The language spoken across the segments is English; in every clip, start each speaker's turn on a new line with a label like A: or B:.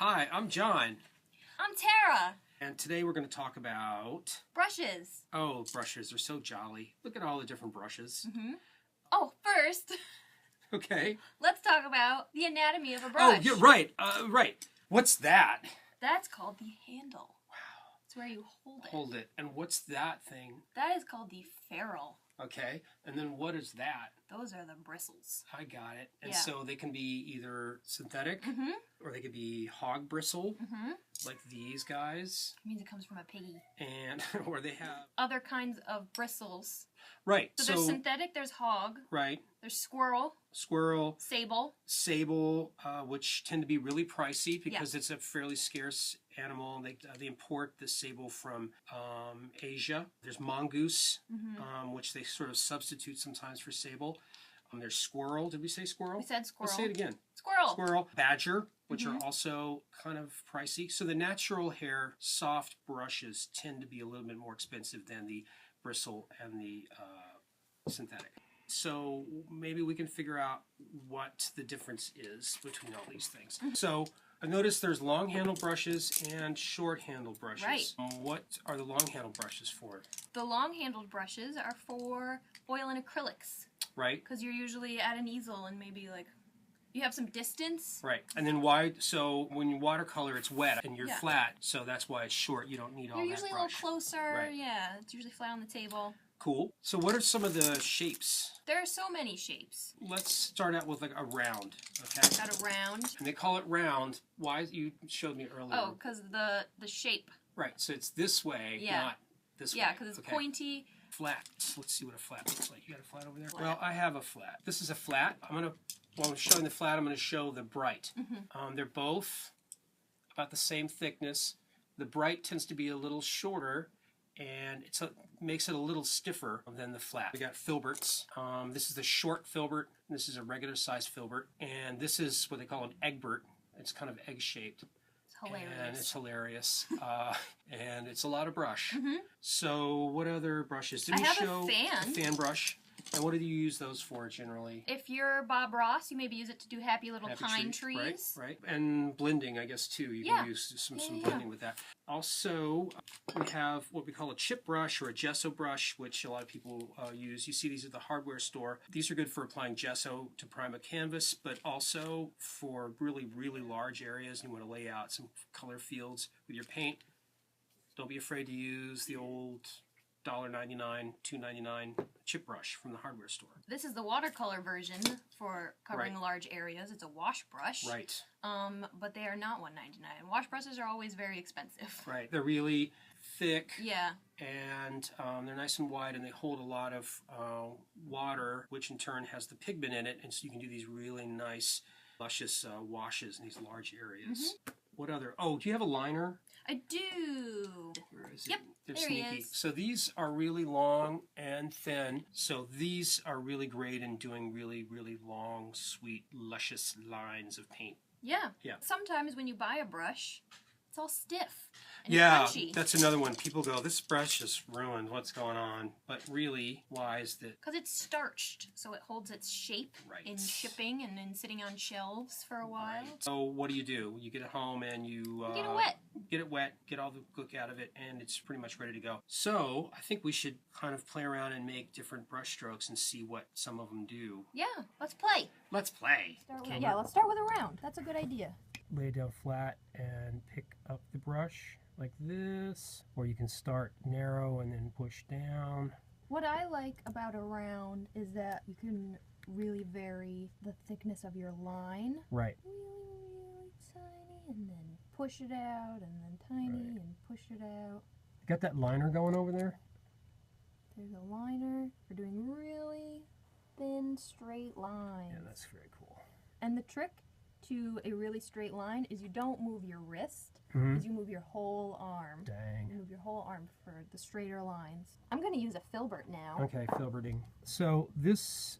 A: Hi, I'm John.
B: I'm Tara.
A: And today we're going to talk about...
B: Brushes.
A: Oh, brushes. They're so jolly. Look at all the different brushes.
B: Mm-hmm. Oh, first...
A: Okay.
B: Let's talk about the anatomy of a brush.
A: Oh, you're right. Right. What's that?
B: That's called the handle.
A: Wow.
B: It's where you hold it.
A: Hold it. And what's that thing?
B: That is called the ferrule.
A: Okay. And then what is that?
B: Those are the bristles.
A: I got it. And
B: yeah.
A: so they can be either synthetic
B: Mm-hmm.
A: or they could be hog bristle,
B: Mm-hmm.
A: like these guys.
B: It means it comes from a piggy.
A: And, or they have...
B: Other kinds of bristles.
A: Right.
B: So there's synthetic, there's hog.
A: Right.
B: There's squirrel.
A: Squirrel.
B: Sable.
A: Sable, which tend to be really pricey because it's a fairly scarce animal. They import the sable from Asia. There's mongoose, which they sort of substitute sometimes for sable. There's squirrel. Did we say squirrel?
B: We said squirrel.
A: Let's say it again.
B: Squirrel.
A: Squirrel. Badger, which are also kind of pricey. So the natural hair soft brushes tend to be a little bit more expensive than the bristle and the synthetic. So maybe we can figure out what the difference is between all these things. So I noticed there's long handle brushes and short handle brushes.
B: Right.
A: What are the long handle brushes for?
B: The long handled brushes are for oil and acrylics.
A: Right.
B: Because you're usually at an easel and maybe like you have some distance.
A: Right. And then why? So when you watercolor, it's wet and you're flat, so that's why it's short. You don't need all that brush.
B: You're usually a little closer.
A: Right.
B: Yeah, it's usually flat on the table.
A: Cool. So what are some of the shapes?
B: There are so many shapes.
A: Let's start out with like a round. Okay.
B: Got a round.
A: And they call it round. Why? You showed me earlier.
B: Oh, because the shape.
A: Right. So it's this way, not this way.
B: Yeah, because it's pointy.
A: Flat. Let's see what a flat looks like. You got a flat over there? Flat. Well, I have a flat. This is a flat. While I'm showing the flat, I'm going to show the bright. They're both about the same thickness. The bright tends to be a little shorter, and makes it a little stiffer than the flat. We got filberts. This is the short filbert. This is a regular size filbert. And this is what they call an egbert. It's kind of egg-shaped.
B: Hilarious.
A: And it's hilarious. And it's a lot of brush. So what other brushes? Did we show
B: a
A: fan brush? And what do you use those for generally?
B: If you're Bob Ross, you maybe use it to do happy little pine trees.
A: Right. And blending, I guess, too. You can use some blending with that. Also, we have what we call a chip brush or a gesso brush, which a lot of people use. You see these at the hardware store. These are good for applying gesso to prime a canvas, but also for really, really large areas. You want to lay out some color fields with your paint. Don't be afraid to use the old $1.99, $2.99 chip brush from the hardware store. This
B: is the watercolor version for covering large areas. It's a wash brush.
A: Right.
B: But they are not $1.99. Wash brushes are always very expensive.
A: Right. They're really thick.
B: Yeah.
A: And they're nice and wide, and they hold a lot of water, which in turn has the pigment in it, and so you can do these really nice, luscious washes in these large areas. What other? Oh, do you have a liner?
B: I do.
A: Where is
B: Yep,
A: it? They're
B: there
A: sneaky.
B: he is.
A: So these are really long and thin. So these are really great in doing really, really long, sweet, luscious lines of paint.
B: Yeah.
A: Yeah.
B: Sometimes when you buy a brush, it's all stiff and crunchy.
A: That's another one. People go, this brush is ruined. What's going on? But really, why is that?
B: Because it's starched, so it holds its shape in shipping and in sitting on shelves for a while.
A: Right. So what do? You get it home and you
B: get it wet.
A: Get it wet, get all the gook out of it, and it's pretty much ready to go. So I think we should kind of play around and make different brush strokes and see what some of them do.
B: Yeah, let's play.
A: Let's play.
B: Let's start with a round. That's a good idea.
A: Lay it down flat and pick up the brush like this, or you can start narrow and then push down.
B: What I like about a round is that you can really vary the thickness of your line.
A: Right.
B: Really tiny, and then push it out, and then tiny, and push it out.
A: Got that liner going over there?
B: There's a liner for doing really thin, straight lines.
A: Yeah, that's very cool.
B: And the trick to a really straight line is you don't move your wrist, is you move your whole arm.
A: Dang.
B: You move your whole arm for the straighter lines. I'm going to use a filbert now.
A: Okay, filberting. So this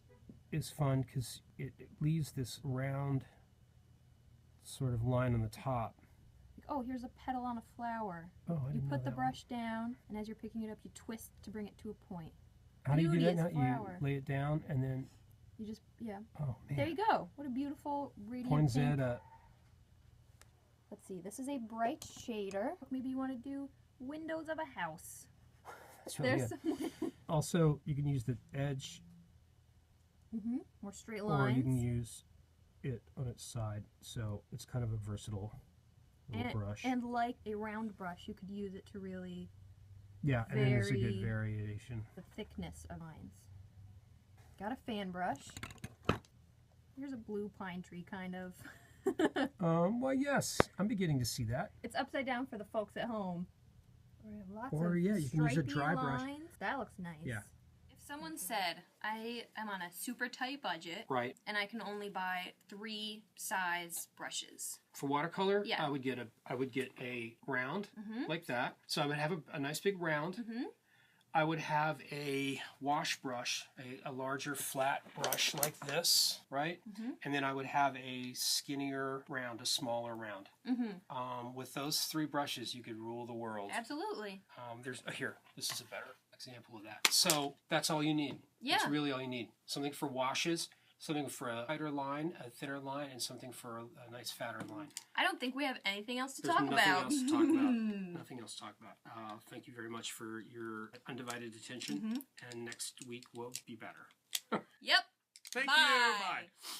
A: is fun because it leaves this round sort of line on the top.
B: Oh, here's a petal on a flower.
A: Oh, I didn't
B: You put
A: know
B: the brush down, and as you're picking it up, you twist to bring it to a point.
A: How do you do that now?
B: Flower.
A: You lay it down and then...
B: You just, oh
A: man.
B: There you go. What a beautiful radiant
A: Poinsettia.
B: Let's let's see, this is a bright shader. Maybe you want to do windows of a house.
C: That's really good. Also, you can use the edge.
B: More straight lines.
C: Or you can use it on its side. So it's kind of a versatile little brush.
B: And like a round brush, you could use it to really
C: and then there's a good variation.
B: The thickness of lines. Got a fan brush. Here's a blue pine tree, kind of.
C: Well, yes, I'm beginning to see that.
B: It's upside down for the folks at home. We have lots
C: or
B: of
C: yeah, you can use a dry
B: lines.
C: brush.
B: That looks nice.
C: Yeah.
B: If someone said, I am on a super tight budget,
A: right,
B: and I can only buy 3 size brushes.
A: For watercolor,
B: yeah.
A: I would get a round like that. So I would have a nice big round. I would have a wash brush, a larger flat brush like this, right? And then I would have a skinnier round, a smaller round. With those 3 brushes, you could rule the world.
B: Absolutely.
A: Here, this is a better example of that. So that's all you need.
B: Yeah.
A: That's really all you need. Something for washes, something for a tighter line, a thinner line, and something for a nice fatter line.
B: I don't think we have anything else to
A: There's
B: talk
A: nothing
B: about.
A: else to talk about. Nothing else to talk about. Thank you very much for your undivided attention. And next week will be better.
B: Yep.
A: Thank
B: Bye.
A: you. Bye.